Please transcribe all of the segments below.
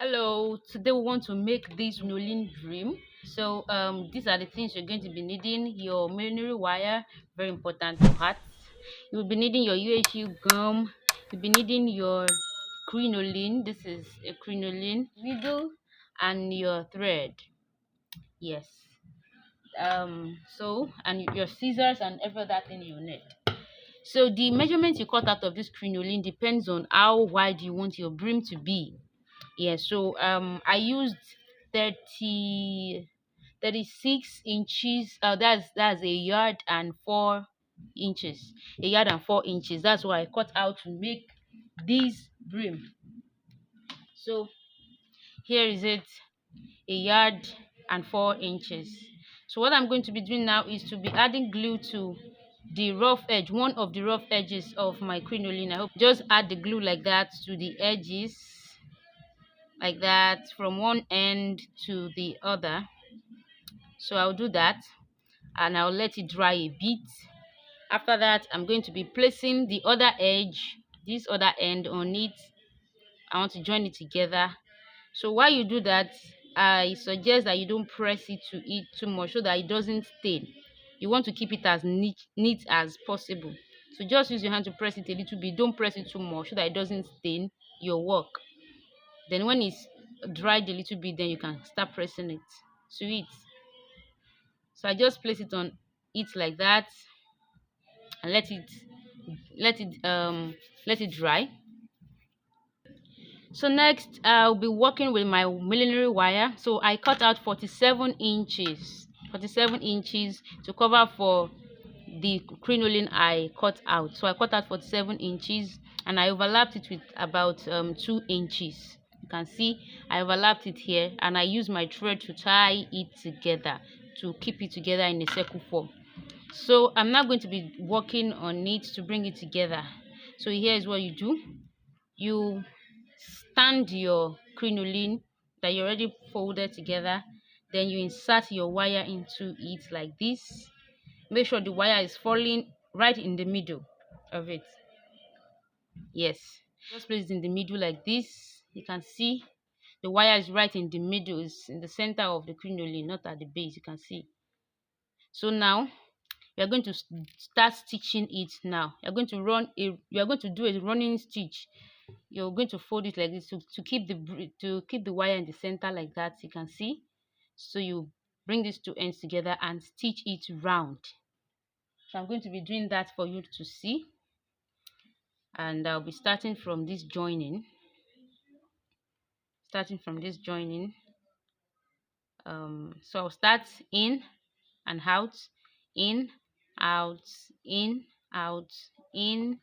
Hello, today we want to make this Crinoline Dream. So these are the things you're going to be needing: your millinery wire, very important part. You'll be needing your UHU gum. You'll be needing your crinoline. This is a crinoline needle and your thread. Yes. And your scissors and every other thing you need. So the measurement you cut out of this crinoline depends on how wide you want your brim to be. I used 30 36 inches. That's a yard and 4 inches. A yard and 4 inches. That's what I cut out to make this brim. So here is it, a yard and 4 inches. So what I'm going to be doing now is to be adding glue to the rough edge, one of the rough edges of my crinoline. I hope just add the glue like that to the edges, like that, from one end to the other. So I'll do that and I'll let it dry a bit. After that, I'm going to be placing the other edge, this other end, on it. I want to join it together. So while you do that, I suggest that you don't press it to it too much so that it doesn't stain. You want to keep it as neat as possible. So just use your hand to press it a little bit. Don't press it too much so that it doesn't stain your work. Then when it's dried a little bit, then you can start pressing it to it. So I just place it on it like that and let it dry. So next I'll be working with my millinery wire. So I cut out 47 inches to cover for the crinoline I cut out. So I cut out 47 inches and I overlapped it with about 2 inches. You can see I overlapped it here and I use my thread to tie it together, to keep it together in a circle form. So I'm now going to be working on it to bring it together. So here is what you do. You stand your crinoline that you already folded together, then you insert your wire into it like this. Make sure the wire is falling right in the middle of it. Yes, just place it in the middle like this. You can see the wire is right in the middle, it's in the center of the crinoline, not at the base. You can see. So now we are going to start stitching it. Now you're going to do a running stitch. You're going to fold it like this to keep the wire in the center like that. You can see. So you bring these two ends together and stitch it round. So I'm going to be doing that for you to see, and I'll be starting from this joining. So I'll start in and out, in, out, in, out, in,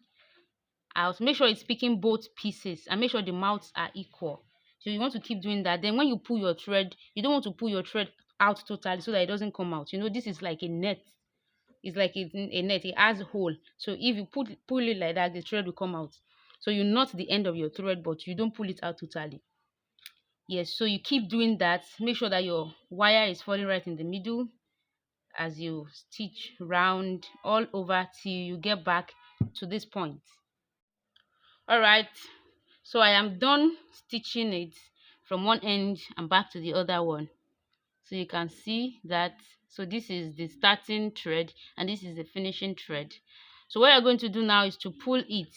out. Make sure it's picking both pieces and make sure the mouths are equal. So you want to keep doing that. Then when you pull your thread, you don't want to pull your thread out totally so that it doesn't come out. This is like a net. It's like a net. It has a hole. So if you pull it like that, the thread will come out. So you knot the end of your thread, but you don't pull it out totally. Yes, so you keep doing that. Make sure that your wire is falling right in the middle as you stitch round all over till you get back to this point. All right, so I am done stitching it from one end and back to the other one. So you can see that. So this is the starting thread and this is the finishing thread. So what you're going to do now is to pull it.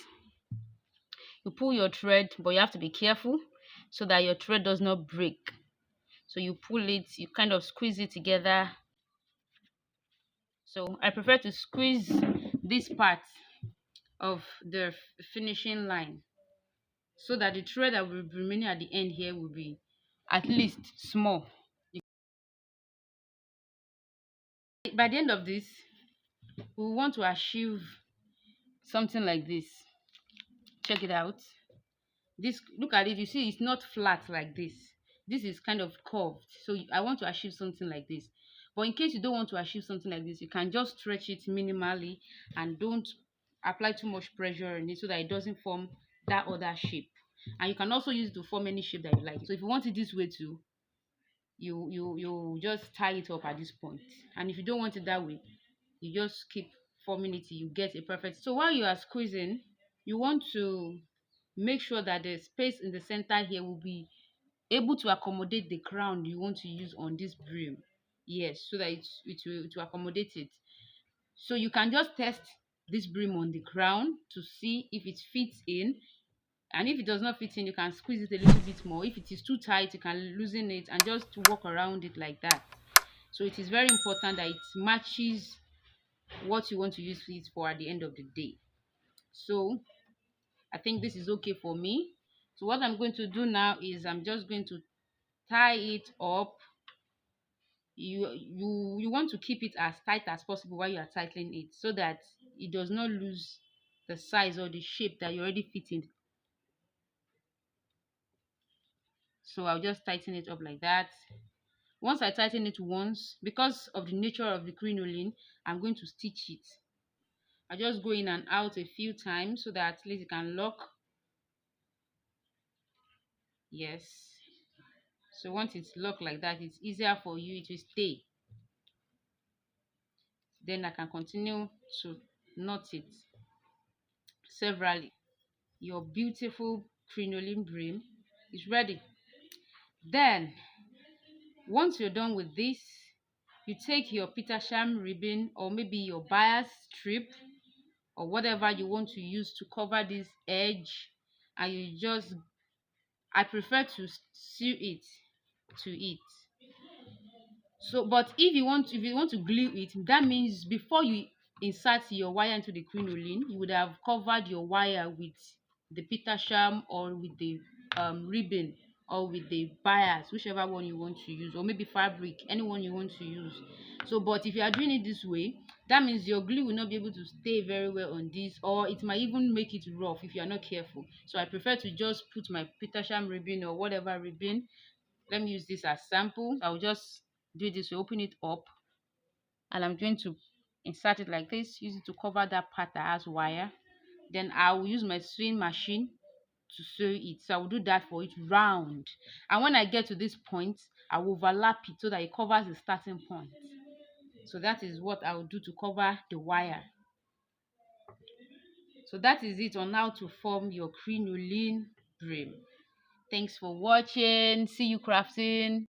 You pull your thread, but you have to be careful so that your thread does not break. So you pull it, you kind of squeeze it together. So I prefer to squeeze this part of the finishing line so that the thread that will be remaining at the end here will be at least small. By the end of this, we want to achieve something like this. Check it out. Look at it. You see it's not flat like this. This is kind of curved. So I want to achieve something like this. But in case you don't want to achieve something like this, you can just stretch it minimally and don't apply too much pressure on it so that it doesn't form that other shape. And you can also use it to form any shape that you like. So if you want it this way too, you just tie it up at this point. And if you don't want it that way, you just keep forming it till you get a perfect. So while you are squeezing, you want to make sure that the space in the center here will be able to accommodate the crown you want to use on this brim. Yes, so that it will accommodate it. So you can just test this brim on the crown to see if it fits in, and if it does not fit in, you can squeeze it a little bit more. If it is too tight, you can loosen it and just walk around it like that. So it is very important that it matches what you want to use it for at the end of the day. So I think this is okay for me. So what I'm going to do now is I'm just going to tie it up. You want to keep it as tight as possible while you are tightening it, so that it does not lose the size or the shape that you already fitting. So I'll just tighten it up like that. Once I tighten it once, because of the nature of the crinoline, I'm going to stitch it. I just go in and out a few times so that at least it can lock. Yes. So once it's locked like that, it's easier for you, it will stay. Then I can continue to knot it severally. Your beautiful crinoline brim is ready. Then once you're done with this, you take your Petersham ribbon or maybe your bias strip or whatever you want to use to cover this edge, and you just, I prefer to sew it to it. So but if you want to glue it, that means before you insert your wire into the crinoline, you would have covered your wire with the Petersham or with the ribbon or with the bias, whichever one you want to use, or maybe fabric, anyone you want to use. So but if you are doing it this way, that means your glue will not be able to stay very well on this, or it might even make it rough if you are not careful. So I prefer to just put my Petersham ribbon or whatever ribbon. Let me use this as sample. I'll just do this. We open it up, and I'm going to insert it like this. Use it to cover that part that has wire. Then I will use my sewing machine to sew it. So I will do that for it round. And when I get to this point, I will overlap it so that it covers the starting point. So that is what I will do to cover the wire. So that is it on how to form your crinoline brim. Thanks for watching. See you crafting.